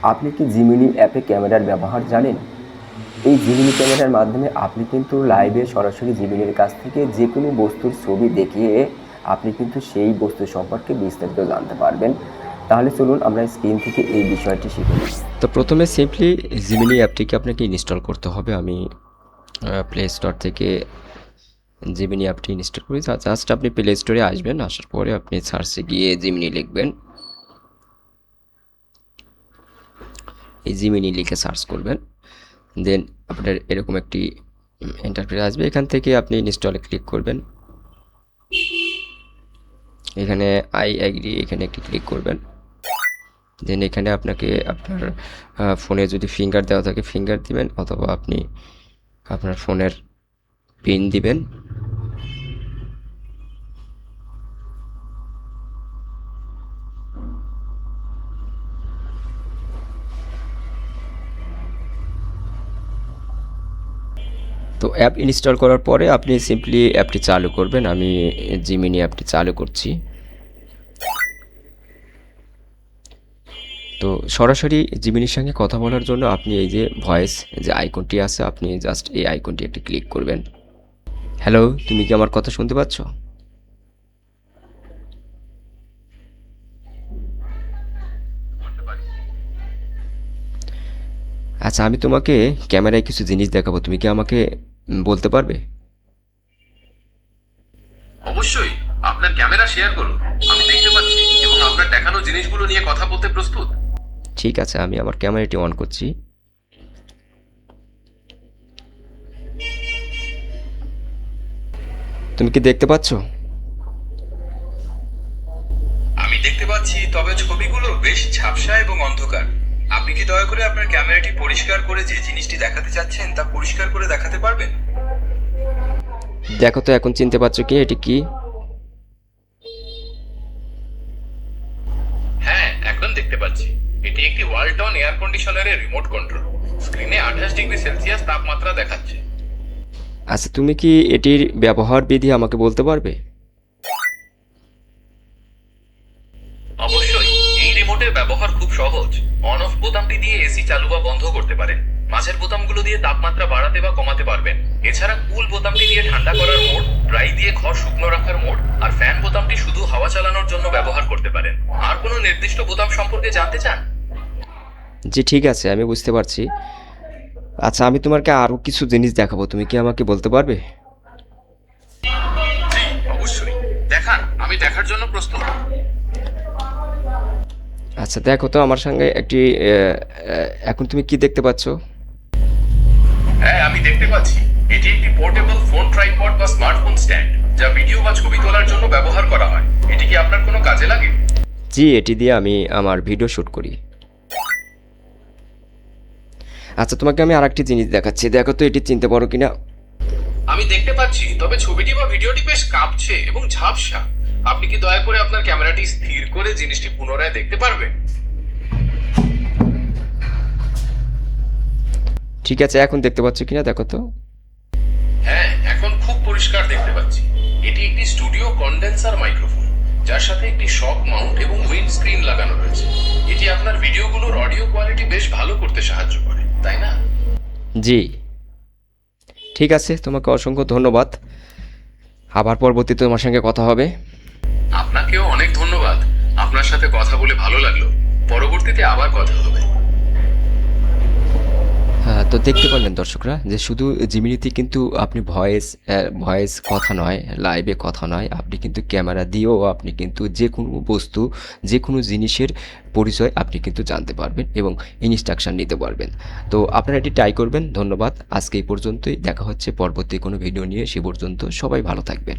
আপনি কি জিমিনি অ্যাপে ক্যামেরার ব্যবহার জানেন? এই জিমিনি ক্যামেরার মাধ্যমে আপনি কিন্তু লাইভে সরাসরি জিমিনির কাছ থেকে যে কোনো বস্তুর ছবি দেখিয়ে আপনি কিন্তু সেই বস্তু সম্পর্কে বিস্তারিত জানতে পারবেন। তাহলে চলুন আমরা স্ক্রিন থেকে এই বিষয়টি শিখে নিই। তো প্রথমে সিম্পলি জিমিনি অ্যাপটিকে আপনাকে ইনস্টল করতে হবে। আমি প্লে স্টোর থেকে জিমিনি অ্যাপটি ইনস্টল করি। জাস্ট আপনি প্লে স্টোরে আসবেন, আসার পরে আপনি সার্চে গিয়ে জিমিনি লিখবেন। এই জিমিনি লিখে সার্চ করবেন, দেন আপনার এরকম একটি ইন্টারফেস আসবে। এখান থেকে আপনি ইনস্টলে ক্লিক করবেন। এখানে আই অ্যাগ্রি এখানে একটি ক্লিক করবেন। দেন এখানে আপনাকে আপনার ফোনে যদি ফিঙ্গার দেওয়া থাকে ফিঙ্গার দিবেন, অথবা আপনি আপনার ফোনের পিন দিবেন। তো অ্যাপ ইনস্টল করার পরে আপনি সিম্পলি অ্যাপটি চালু করবেন। আমি জিমিনি অ্যাপটি চালু করছি। তো সরাসরি জিমিনির সঙ্গে কথা বলার জন্য আপনি এই যে ভয়েস যে আইকনটি আছে, আপনি জাস্ট এই আইকনটি একটি ক্লিক করবেন। হ্যালো, তুমি কি আমার কথা শুনতে পাচ্ছ? আচ্ছা, আমি তোমাকে ক্যামেরায় কিছু জিনিস দেখাবো, তুমি কি আমাকে বলতে পারবে? অবশ্যই, আপনার ক্যামেরা শেয়ার করুন। আমি দেখতে পাচ্ছি এবং আপনার দেখানো জিনিসগুলো নিয়ে কথা বলতে প্রস্তুত। ঠিক আছে, আমি আমার ক্যামেরাটি অন করছি। তুমি কি দেখতে পাচ্ছ? আমি দেখতে পাচ্ছি, তবে ছবিগুলো বেশ ঝাপসা এবং অন্ধকার। আপনি কি দয়া করে আপনার ক্যামেরাটি পরিষ্কার করে যে জিনিসটি দেখাতে চাচ্ছেন তা পরিষ্কার করে দেখাতে পারবেন? দেখো তো এখন চিনতে পারছো কি এটি কি? হ্যাঁ, এখন দেখতে পাচ্ছি। এটি একটি ওয়ালটন এয়ার কন্ডিশনারের রিমোট কন্ট্রোল। স্ক্রিনে 28 ডিগ্রি সেলসিয়াস তাপমাত্রা দেখাচ্ছে। আচ্ছা, তুমি কি এটির ব্যবহার বিধি আমাকে বলতে পারবে? অবশ্যই, এই রিমোটের ব্যবহার খুব সহজ। অন অফ বোতামটি দিয়ে এসি চালু বা বন্ধ করতে পারেন। মাঝের বোতামগুলো দিয়ে তাপমাত্রা বাড়াতে বা কমাতে পারবেন। এছাড়া কুল বোতামটি দিয়ে ঠান্ডা করার মোড, ড্রাই দিয়ে ঘর শুকনো রাখার মোড, আর ফ্যান বোতামটি শুধু হাওয়া চালানোর জন্য ব্যবহার করতে পারেন। আর কোনো নির্দিষ্ট বোতাম সম্পর্কে জানতে চান? জি ঠিক আছে, আমি বুঝতে পারছি। আচ্ছা, আমি তোমাকে আরও কিছু জিনিস দেখাবো, তুমি কি আমাকে বলতে পারবে? জি, অবশ্যই। দেখান, আমি দেখার জন্য প্রস্তুত। আচ্ছা দেখো তো আমার সঙ্গে একটি এখন তুমি কি দেখতে পাচ্ছ? হ্যাঁ, আমি দেখতে পাচ্ছি। এটি একটি পোর্টেবল ফোন ট্রাইপড বা স্মার্টফোন স্ট্যান্ড, যা ভিডিও বা ছবি তোলার জন্য ব্যবহার করা হয়। এটি কি আপনার কোনো কাজে লাগে? জি, এটি দিয়ে আমি আমার ভিডিও শ্যুট করি। আচ্ছা, তোমাকে আমি আরেকটি জিনিস দেখাচ্ছি, দেখো তো এটি চিনতে পারো কিনা। আমি দেখতে পাচ্ছি, তবে ছবিটি বা ভিডিওটি বেশ কাঁপছে এবং ঝাপসা। আপনি কি দয়া করে আপনার ক্যামেরাটি স্থির করে জিনিসটি পুনরায় দেখতে পারবেন? ঠিক আছে, এখন দেখতে পাচ্ছ কিনা দেখো তো। হ্যাঁ, এখন খুব পরিষ্কার দেখতে পাচ্ছি। এটি একটি স্টুডিও কন্ডেন্সার মাইক্রোফোন, যার সাথে একটি শক মাউন্ট এবং উইন্ড স্ক্রিন লাগানো রয়েছে। এটি আপনার ভিডিওগুলোর অডিও কোয়ালিটি বেশ ভালো করতে সাহায্য করে, তাই না? জি ঠিক আছে, তোমাকে অসংখ্য ধন্যবাদ। আবার পরবর্তীতে তোমার সঙ্গে কথা হবে। আপনাকেও অনেক ধন্যবাদ। আপনার সাথে কথা বলে ভালো লাগলো। পরবর্তীতে আবার কথা হবে। হ্যাঁ, তো দেখতে পারলেন দর্শকরা যে শুধু জিমিনিতে কিন্তু আপনি ভয়েস কথা নয়, লাইভে কথা নয়, আপনি কিন্তু ক্যামেরা দিয়েও আপনি কিন্তু যে কোনো বস্তু, যে কোনো জিনিসের পরিচয় আপনি কিন্তু জানতে পারবেন এবং ইনস্ট্রাকশন নিতে পারবেন। তো আপনারা এটি ট্রাই করবেন। ধন্যবাদ। আজকে এই পর্যন্তই, দেখা হচ্ছে পরবর্তী কোনো ভিডিও নিয়ে। সে পর্যন্ত সবাই ভালো থাকবেন।